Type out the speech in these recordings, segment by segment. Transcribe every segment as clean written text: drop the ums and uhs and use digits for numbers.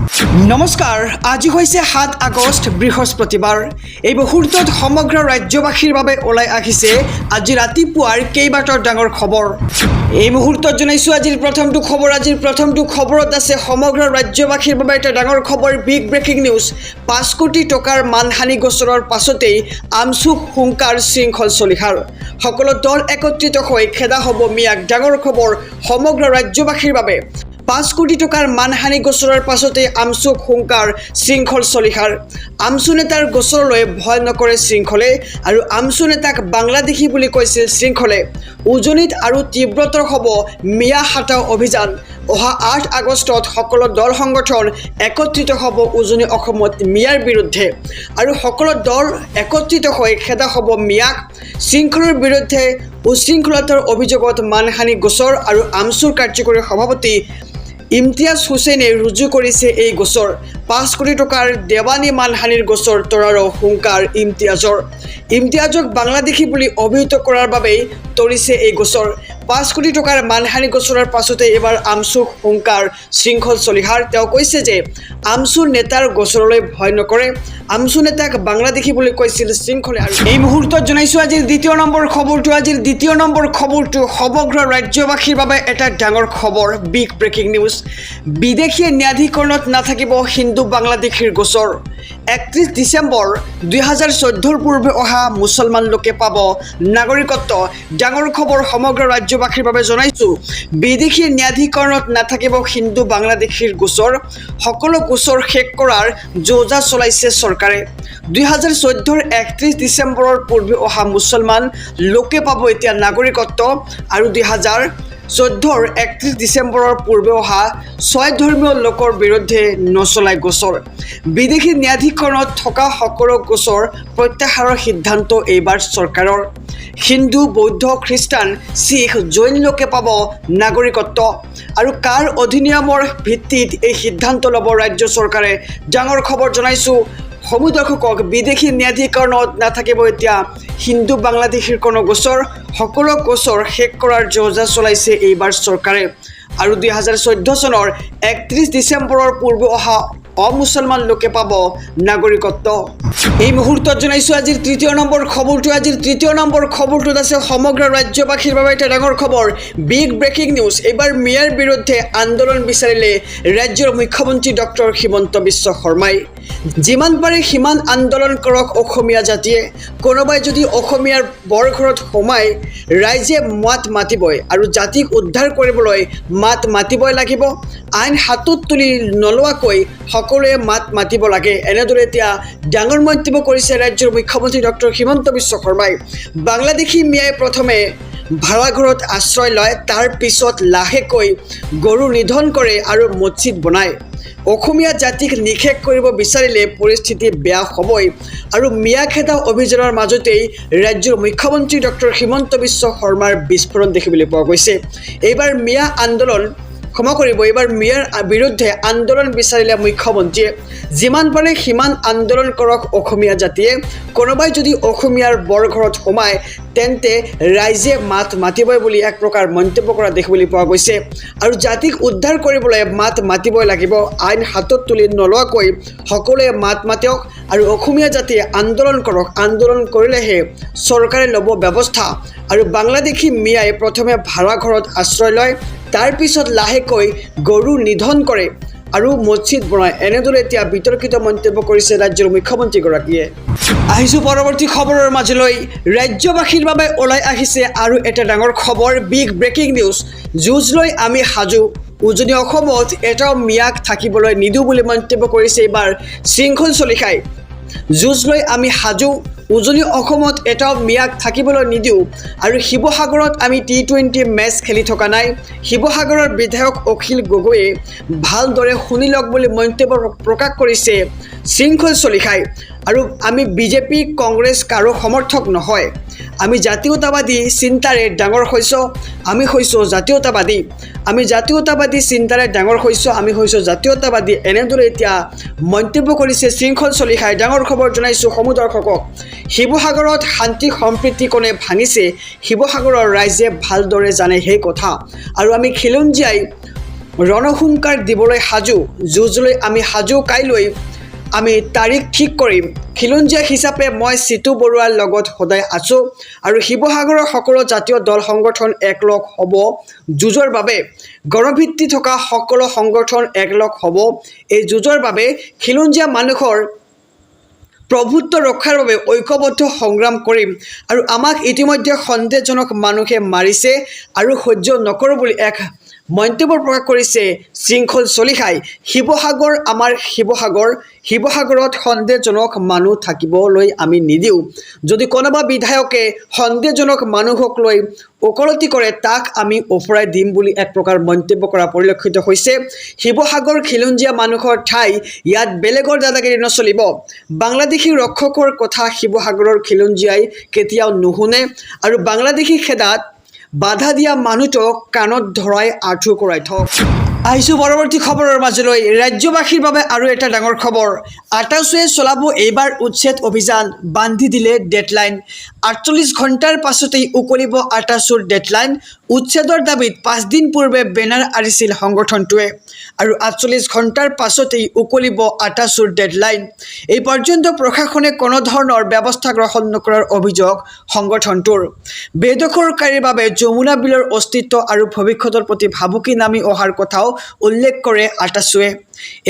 নমস্কাৰ, আজি হৈছে ৭ আগষ্ট বৃহস্পতিবাৰ। এই মুহূৰ্তত সমগ্ৰ ৰাজ্যবাসীৰ বাবে ওলাই আহিছে আজি ৰাতিপুৱাৰ কেইবাটাও ডাঙৰ খবৰ। এই মুহূৰ্তত জনাইছোঁ আজিৰ প্ৰথমটো খবৰত আছে সমগ্ৰ ৰাজ্যবাসীৰ বাবে এটা ডাঙৰ খবৰ, বিগ ব্ৰেকিং নিউজ। ৫ কোটি টকাৰ মানহানি গোচৰৰ পাছতেই আমচুক হুংকাৰ শৃংখল চলিহাৰ। সকলো দল একত্ৰিত হৈ খেদা হ'ব মিয়াক। ডাঙৰ খবৰ সমগ্ৰ ৰাজ্যবাসীৰ বাবে। ৫ কোটি টকাৰ মানহানি গোচৰৰ পাছতে আমচুক হুংকাৰ শৃংখল চলিহাৰ। আমচু নেতাৰ গোচৰলৈ ভয় নকৰে শৃংখলে, আৰু আমচু নেতাক বাংলাদেশী বুলি কৈছিল শৃংখলে। উজনিত আৰু তীব্ৰতৰ হ'ব মিয়া হাটাও অভিযান। অহা ৮ আগষ্টত সকলো দল সংগঠন একত্ৰিত হ'ব উজনি অসমত মিয়াৰ বিৰুদ্ধে, আৰু সকলো দল একত্ৰিত হৈ খেদা হ'ব মিয়াক। শৃংখলৰ বিৰুদ্ধে উশৃংখলতাৰ অভিযোগত মানহানি গোচৰ আৰু আমচুৰ কাৰ্যকৰী সভাপতি ইমতিয়াজ হুছেইনে ৰুজু কৰিছে এই গোচৰ। ৫ কোটি টকাৰ দেৱানী মানহানিৰ গোচৰ তৰাৰো হুংকাৰ ইমতিয়াজক বাংলাদেশী বুলি অভিহিত কৰাৰ বাবেই তৰিছে এই গোচৰ। ৫ কোটি টকাৰ মানহানি গোচৰৰ পাছতে এইবাৰ আমচুক হুংকাৰ শৃংখল চলিহাৰ। তেওঁ কৈছে যে আমচু নেতাৰ গোচৰলৈ ভয় নকৰে, আমচু নেতাক বাংলাদেশী বুলি কৈছিল শৃংখলে। আৰু এই মুহূৰ্তত জনাইছোঁ আজিৰ দ্বিতীয় নম্বৰ খবৰটো সমগ্ৰ ৰাজ্যবাসীৰ বাবে এটা ডাঙৰ খবৰ, বিগ ব্ৰেকিং নিউজ। বিদেশী ন্যায়াধীকৰণত নাথাকিব হিন্দু বাংলাদেশীৰ গোচৰ। ৩১ ডিচেম্বৰ ২০১৪ পূৰ্বে অহা মুছলমান লোকে পাব নাগৰিকত্ব। ডাঙৰ খবৰ সমগ্ৰ ৰাজ্যবাসীৰ বাবে জনাইছোঁ, বিদেশী ন্যায়াধীকৰণত নাথাকিব হিন্দু বাংলাদেশীৰ গোচৰ। সকলো গোচৰ শেষ কৰাৰ যোজা চলাইছে চৰকাৰে। ২০১৪ ৩১ ডিচেম্বৰৰ পূৰ্বে অহা মুছলমান লোকে পাব এতিয়া নাগৰিকত্ব, আৰু ২০১৪ ৩১ ডিচেম্বৰৰ পূৰ্বে অহা ৬ ধৰ্মীয় লোকৰ বিৰুদ্ধে নচলায় গোচৰ। বিদেশী ন্যায়াধীকৰণত থকা সকলো গোচৰ প্ৰত্যাহাৰৰ সিদ্ধান্ত এইবাৰ চৰকাৰৰ। হিন্দু, বৌদ্ধ, খ্ৰীষ্টান, শিখ, জৈন লোকে পাব নাগৰিকত্ব, আৰু কাৰ অধিনিয়মৰ ভিত্তিত এই সিদ্ধান্ত ল'ব ৰাজ্য চৰকাৰে। ডাঙৰ খবৰ জনাইছোঁ সমূহ দৰ্শকক, বিদেশী ন্যায়াধীকৰণত নাথাকিব এতিয়া হিন্দু বাংলাদেশীৰ কোনো গোচৰ। সকলো গোচৰ শেষ কৰাৰ যোজনা চলাইছে এইবাৰ চৰকাৰে, আৰু ২০১৪ চনৰ ৩১ ডিচেম্বৰৰ পূৰ্বে অহা অমুছলমান লোকে পাব নাগৰিকত্ব। এই মুহূৰ্তত জনাইছোঁ আজিৰ তৃতীয় নম্বৰ খবৰটোত আছে সমগ্ৰ ৰাজ্যবাসীৰ বাবে এটা ডাঙৰ খবৰ, বিগ ব্ৰেকিং নিউজ। এইবাৰ মিয়াৰ বিৰুদ্ধে আন্দোলন বিচাৰিলে ৰাজ্যৰ মুখ্যমন্ত্ৰী ডক্টৰ হিমন্ত বিশ্ব শৰ্মাই। যিমান পাৰে সিমান আন্দোলন কৰক অসমীয়া জাতিয়ে। কোনোবাই যদি অসমীয়াৰ বৰঘৰত সোমাই, ৰাইজে মাত মাতিবই, আৰু জাতিক উদ্ধাৰ কৰিবলৈ মাত মাতিবই লাগিব। আইন হাতত তুলি নলোৱাকৈ সকলোৱে মাত মাতিব লাগে। এনেদৰে এতিয়া ডাঙৰ মন্তব্য কৰিছে ৰাজ্যৰ মুখ্যমন্ত্ৰী ডক্টৰ হিমন্ত বিশ্ব শৰ্মাই। বাংলাদেশী মিয়াই প্ৰথমে ভাড়াঘৰত আশ্ৰয় লয়, তাৰ পিছত লাহেকৈ গৰু নিধন কৰে আৰু মছজিদ বনায়। অসমীয়া জাতিক নিষেধ কৰিব বিচাৰিলে পৰিস্থিতি বেয়া হ'বই, আৰু মিয়া খেদা অভিযানৰ মাজতেই ৰাজ্যৰ মুখ্যমন্ত্ৰী ডক্টৰ হিমন্ত বিশ্ব শৰ্মাৰ বিস্ফোৰণ দেখিবলৈ পোৱা গৈছে। এইবাৰ মিয়াৰ বিৰুদ্ধে আন্দোলন বিচাৰিলে মুখ্যমন্ত্ৰীয়ে। যিমান পাৰে সিমান আন্দোলন কৰক অসমীয়া জাতিয়ে। কোনোবাই যদি অসমীয়াৰ বৰঘৰত সোমায়, তেন্তে ৰাইজে মাত মাতিবই বুলি এক প্ৰকাৰ মন্তব্য কৰা দেখিবলৈ পোৱা গৈছে, আৰু জাতিক উদ্ধাৰ কৰিবলৈ মাত মাতিবই লাগিব। আইন হাতত তুলি নলোৱাকৈ সকলোৱে মাত মাতক, আৰু অসমীয়া জাতিয়ে আন্দোলন কৰক। আন্দোলন কৰিলেহে চৰকাৰে ল'ব ব্যৱস্থা। আৰু বাংলাদেশী মিয়াই প্ৰথমে ভাড়াঘৰত আশ্ৰয় লয়, তাৰ পিছত লাহেকৈ গৰু নিধন কৰে আৰু মছজিদ বনায়। এনেদৰে এতিয়া বিতৰ্কিত মন্তব্য কৰিছে ৰাজ্যৰ মুখ্যমন্ত্ৰীগৰাকীয়ে। আহিছোঁ পৰৱৰ্তী খবৰৰ মাজলৈ। ৰাজ্যবাসীৰ বাবে ওলাই আহিছে আৰু এটা ডাঙৰ খবৰ, বিগ ব্ৰেকিং নিউজ। যুঁজ লৈ আমি সাজু। উজনি অসমত এটাও মিয়াক থাকিবলৈ নিদিওঁ বুলি মন্তব্য কৰিছে এইবাৰ শৃংখল চলিহাই। যুঁজ লৈ আমি সাজু, উজনি অসমত এটাও মিয়াক থাকিবলৈ নিদিওঁ, আৰু শিৱসাগৰত আমি T20 মেচ খেলি থকা নাই। শিৱসাগৰৰ বিধায়ক অখিল গগৈয়ে ভালদৰে শুনি লওক বুলি মন্তব্য প্ৰকাশ কৰিছে শৃংখল চলিহাই। আৰু আমি বিজেপি, কংগ্ৰেছ কাৰো সমৰ্থক নহয়। আমি জাতীয়তাবাদী চিন্তাৰে ডাঙৰ হৈছোঁ। আমি হৈছোঁ জাতীয়তাবাদী। আমি জাতীয়তাবাদী চিন্তাৰে ডাঙৰ হৈছোঁ। আমি হৈছোঁ জাতীয়তাবাদী। এনেদৰে এতিয়া মন্তব্য কৰিছে শৃংখল চলিহাই। ডাঙৰ খবৰ জনাইছোঁ সমূহ দৰ্শকক। শিৱসাগৰত শান্তি সম্প্ৰীতি কোনে ভাঙিছে, শিৱসাগৰৰ ৰাইজে ভালদৰে জানে সেই কথা, আৰু আমি খিলঞ্জীয়াই ৰণহুংকাৰ দিবলৈ সাজু যুঁজলৈ আমি সাজু কাইলৈ আমি তাৰিখ ঠিক কৰিম খিলঞ্জীয়া হিচাপে মই চিতু বৰুৱাৰ লগত সদায় আছোঁ আৰু শিৱসাগৰৰ সকলো জাতীয় দল সংগঠন একলগ হ'ব যুঁজৰ বাবে গণভিত্তি থকা সকলো সংগঠন একলগ হ'ব এই যুঁজৰ বাবে খিলঞ্জীয়া মানুহৰ প্ৰভুত্ব ৰক্ষাৰ বাবে ঐক্যবদ্ধ সংগ্ৰাম কৰিম আৰু আমাক ইতিমধ্যে সন্দেহজনক মানুহে মাৰিছে আৰু সহ্য নকৰোঁ বুলি এক মন্তব্য প্ৰকাশ কৰিছে শৃংখল চলিহাই শিৱসাগৰ আমাৰ শিৱসাগৰত সন্দেহজনক মানুহ থাকিবলৈ আমি নিদিওঁ যদি কোনোবা বিধায়কে সন্দেহজনক মানুহক লৈ ওকলতি কৰে তাক আমি ওফৰাই দিম বুলি এক প্ৰকাৰ মন্তব্য কৰা পৰিলক্ষিত হৈছে শিৱসাগৰ খিলঞ্জীয়া মানুহৰ ঠাই ইয়াত বেলেগৰ দাদাগিৰি নচলিব বাংলাদেশী ৰক্ষকৰ কথা শিৱসাগৰৰ খিলঞ্জীয়াই কেতিয়াও নুশুনে আৰু বাংলাদেশী খেদাত বাধা দিয়া মানুহটোক কাণত ধৰাই আঁঠু কৰাই থওক আহিছোঁ পৰৱৰ্তী খবৰৰ মাজলৈ ৰাজ্যবাসীৰ বাবে আৰু এটা ডাঙৰ খবৰ আটাচুৱে চলাব এইবাৰ উচ্ছেদ অভিযান বান্ধি দিলে ডেডলাইন ৪৮ ঘণ্টাৰ পাছতেই উকলিব আটাচুৰ ডেডলাইন উচ্ছেদৰ দাবীত ৫ দিন পূৰ্বে বেনাৰ আৰিছিল সংগঠনটোৱে আৰু ৪৮ ঘণ্টাৰ পাছতেই উকলিব আটাচুৰ ডেডলাইন এই পৰ্যন্ত প্ৰশাসনে কোনো ধৰণৰ ব্যৱস্থা গ্ৰহণ নকৰাৰ অভিযোগ সংগঠনটোৰ বেদখলকাৰীৰ বাবে যমুনা বিলৰ অস্তিত্ব আৰু ভৱিষ্যতৰ প্ৰতি ভাবুকি নামি অহাৰ কথাও উল্লেখ কৰে আটাচুৱে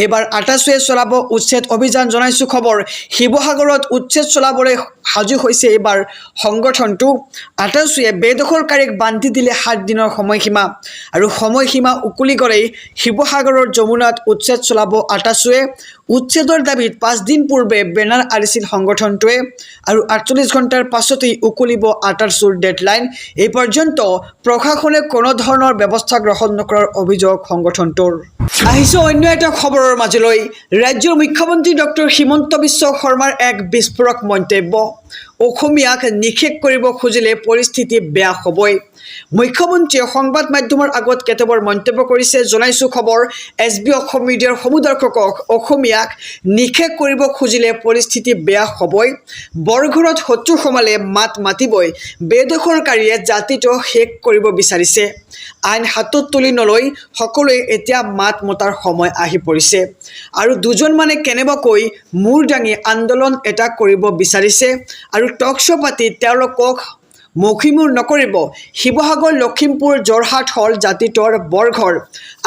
এইবাৰ আটাচুৱে চলাব উচ্ছেদ অভিযান জনাইছোঁ খবৰ শিৱসাগৰত উচ্ছেদ চলাবলৈ সাজু হৈছে এইবাৰ সংগঠনটো আটাচুৱে বেদখলকাৰীক বান্ধি দিলে ৭ দিনৰ সময়সীমা আৰু সময়সীমা উকলি গ'লেই শিৱসাগৰৰ যমুনাত উচ্ছেদ চলাব আটাচুৱে উচ্ছেদৰ দাবীত ৫ দিন পূৰ্বে বেনাৰ আৰিছিল সংগঠনটোৱে আৰু ৪৮ ঘণ্টাৰ পাছতেই উকলিব আটাচুৰ ডেডলাইন এই পৰ্যন্ত প্ৰশাসনে কোনো ধৰণৰ ব্যৱস্থা গ্ৰহণ নকৰাৰ অভিযোগ সংগঠনটোৰ আহিছোঁ অন্য এটা খবৰৰ মাজলৈ ৰাজ্যৰ মুখ্যমন্ত্ৰী ডক্টৰ হিমন্ত বিশ্ব শৰ্মাৰ এক বিস্ফোৰক মন্তব্য অসমীয়াক নিষেধ কৰিব খুজিলে পৰিস্থিতি বেয়া হ'বই মুখ্যমন্ত্ৰীয়ে সংবাদ মাধ্যমৰ আগত কেতবোৰ মন্তব্য কৰিছে জনাইছোঁ খবৰ SB অসম মিডিয়াৰ সমূহ দৰ্শকক অসমীয়াক নিষেধ কৰিব খুজিলে পৰিস্থিতি বেয়া হ'বই বৰঘৰত শত্ৰু সমালে মাত মাতিবই বেদখলকাৰীয়ে জাতিটো শেষ কৰিব বিচাৰিছে আইন হাতত তুলি নলৈ সকলোৱে এতিয়া মাত মতাৰ সময় আহি পৰিছে আৰু দুজনমানে কেনেবাকৈ মূৰ দাঙি আন্দোলন এটা কৰিব বিচাৰিছে আৰু টক শ্ব' পাতি তেওঁলোকক মৌখিমূৰ নকৰিব শিৱসাগৰ লখিমপুৰ যোৰহাট হ'ল জাতিটোৰ বৰঘৰ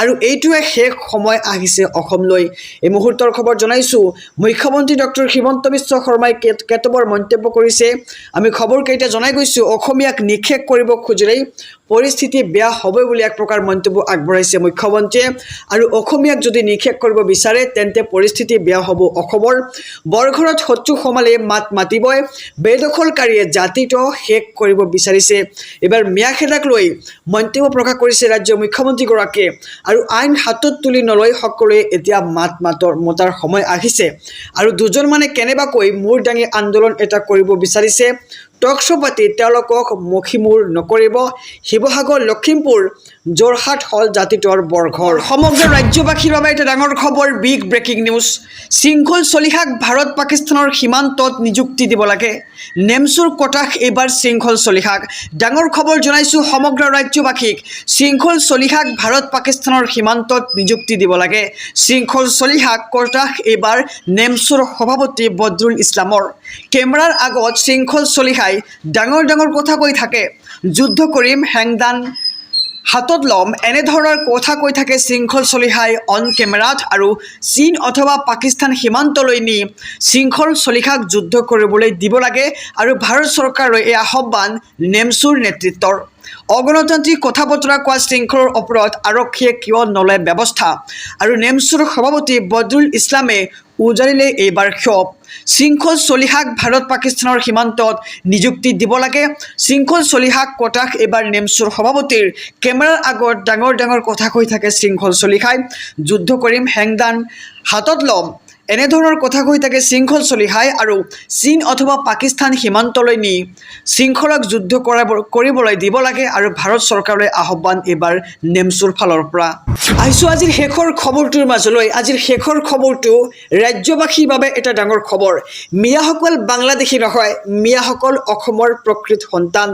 আৰু এইটোৱে শেষ সময় আহিছে অসমলৈ এই মুহূৰ্তৰ খবৰ জনাইছোঁ মুখ্যমন্ত্ৰী ডক্টৰ হিমন্ত বিশ্ব শৰ্মাই কেতবোৰ মন্তব্য কৰিছে আমি খবৰকেইটা জনাই গৈছোঁ অসমীয়াক নিষেধ কৰিব খুজিলেই পৰিস্থিতি বেয়া হ'বই বুলি এক প্ৰকাৰ মন্তব্য আগবঢ়াইছে মুখ্যমন্ত্ৰীয়ে আৰু অসমীয়াক যদি নিষেধ কৰিব বিচাৰে তেন্তে পৰিস্থিতি বেয়া হ'ব অসমৰ বৰঘৰত শত্ৰু সমালে মাত মাতিবই বেদখলকাৰীয়ে জাতিটো শেষ কৰিব বিচাৰিছে এবাৰ মিয়াখেদাক লৈ মন্তব্য প্ৰকাশ কৰিছে ৰাজ্যৰ মুখ্যমন্ত্ৰীগৰাকীয়ে আৰু আইন হাতত তুলি নলৈ সকলোৱে এতিয়া মাত মতাৰ সময় আহিছে আৰু দুজনমানে কেনেবাকৈ মূৰ দাঙি আন্দোলন এটা কৰিব বিচাৰিছে টক শ্ব' পাতি তেওঁলোকক মৌখিমূৰ নকৰিব শিৱসাগৰ লখিমপুৰ যোৰহাট হ'ল জাতিটোৰ বৰঘৰ সমগ্ৰ ৰাজ্যবাসীৰ বাবে এটা ডাঙৰ খবৰ বিগ ব্ৰেকিং নিউজ শৃংখল চলিহাক ভাৰত পাকিস্তানৰ সীমান্তত নিযুক্তি দিব লাগে নেমচুৰ কটাশ এইবাৰ শৃংখল চলিহাক ডাঙৰ খবৰ জনাইছোঁ সমগ্ৰ ৰাজ্যবাসীক শৃংখল চলিহাক ভাৰত পাকিস্তানৰ সীমান্তত নিযুক্তি দিব লাগে শৃংখল চলিহাক কটাশ এইবাৰ নেমচুৰ সভাপতি বদৰুল ইছলামৰ কেমেৰাৰ আগত শৃংখল চলিহাই ডাঙৰ ডাঙৰ কথা কৈ থাকে যুদ্ধ কৰিম হেংদান হাতত ল'ম এনেধৰণৰ কথা কৈ থাকে শৃংখল চলিহাই অন কেমেৰাত আৰু চীন অথবা পাকিস্তান সীমান্তলৈ নি শৃংখল চলিহাক যুদ্ধ কৰিবলৈ দিব লাগে আৰু ভাৰত চৰকাৰলৈ এই আহ্বান নেমচুৰ নেতৃত্বৰ অগণতান্ত্ৰিক কথা বতৰা কোৱা শৃংখলৰ ওপৰত আৰক্ষীয়ে কিয় নলয় ব্যৱস্থা আৰু নেমচুৰ সভাপতি বদৰুল ইছলামে উজাৰিলে এইবাৰ ক্ষোভ শৃংখল চলিহাক ভাৰত পাকিস্তানৰ সীমান্তত নিযুক্তি দিব লাগে শৃংখল চলিহাক কটাশ এইবাৰ নেমচুৰ সভাপতিৰ কেমেৰাৰ আগত ডাঙৰ ডাঙৰ কথা কৈ থাকে শৃংখল চলিহাই যুদ্ধ কৰিম হেংদান হাতত ল'ম এনেধৰণৰ কথা কৈ থাকে শৃংখল চলিহাই আৰু চীন অথবা পাকিস্তান সীমান্তলৈ নি শৃংখলক যুদ্ধ কৰিবলৈ দিব লাগে আৰু ভাৰত চৰকাৰলৈ আহ্বান এইবাৰ নেমচুৰ ফালৰ পৰা আহিছোঁ আজিৰ শেষৰ খবৰটোৰ মাজলৈ আজিৰ শেষৰ খবৰটো ৰাজ্যবাসীৰ বাবে এটা ডাঙৰ খবৰ মিয়াসকল বাংলাদেশী নহয় মিয়াসকল অসমৰ প্ৰকৃত সন্তান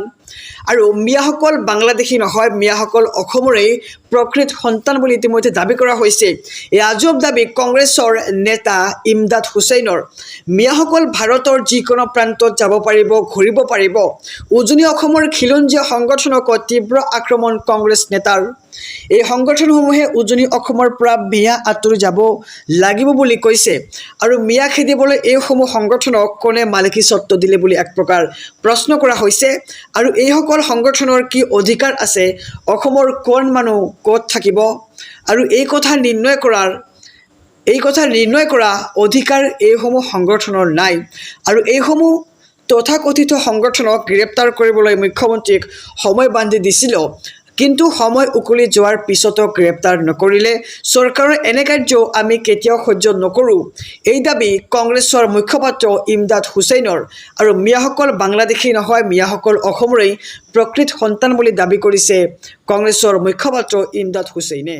আৰু মিয়াসকল বাংলাদেশী নহয়, মিয়াসকল অসমৰেই প্ৰকৃত সন্তান বুলি ইতিমধ্যে দাবী কৰা হৈছে। এই আজব দাবী কংগ্ৰেছৰ নেতা ইমদাদ হুছেইনৰ। মিয়াসকল ভাৰতৰ যিকোনো প্ৰান্তত যাব পাৰিব, ঘূৰিব পাৰিব। উজনি অসমৰ খিলঞ্জীয়া সংগঠনক তীব্ৰ আক্ৰমণ কংগ্ৰেছ নেতাৰ। এই সংগঠনসমূহে উজনি অসমৰ পৰা মিয়া আঁতৰি যাব লাগিব বুলি কৈছে আৰু মিয়া খেদিবলৈ এইসমূহ সংগঠনক কোনে মালিকী স্বত্ব দিলে বুলি এক প্ৰকাৰ প্ৰশ্ন কৰা হৈছে। আৰু এইসকল সংগঠনৰ কি অধিকাৰ আছে, অসমৰ কোন মানুহ ক'ত থাকিব, আৰু এই কথা নিৰ্ণয় কৰা অধিকাৰ এইসমূহ সংগঠনৰ নাই। আৰু এইসমূহ তথাকথিত সংগঠনক গ্ৰেপ্তাৰ কৰিবলৈ মুখ্যমন্ত্ৰীক সময় বান্ধি দিছিল, কিন্তু সময় উকলি যোৱাৰ পিছতো গ্ৰেপ্তাৰ নকৰিলে। চৰকাৰৰ এনে কাৰ্য আমি কেতিয়াও সহ্য নকৰোঁ। এই দাবী কংগ্ৰেছৰ মুখপাত্ৰ ইমদাদ হুছেইনৰ। আৰু মিয়াসকল বাংলাদেশী নহয়, মিয়াসকল অসমৰেই প্ৰকৃত সন্তান বুলি দাবী কৰিছে কংগ্ৰেছৰ মুখপাত্ৰ ইমদাদ হুছেইনে।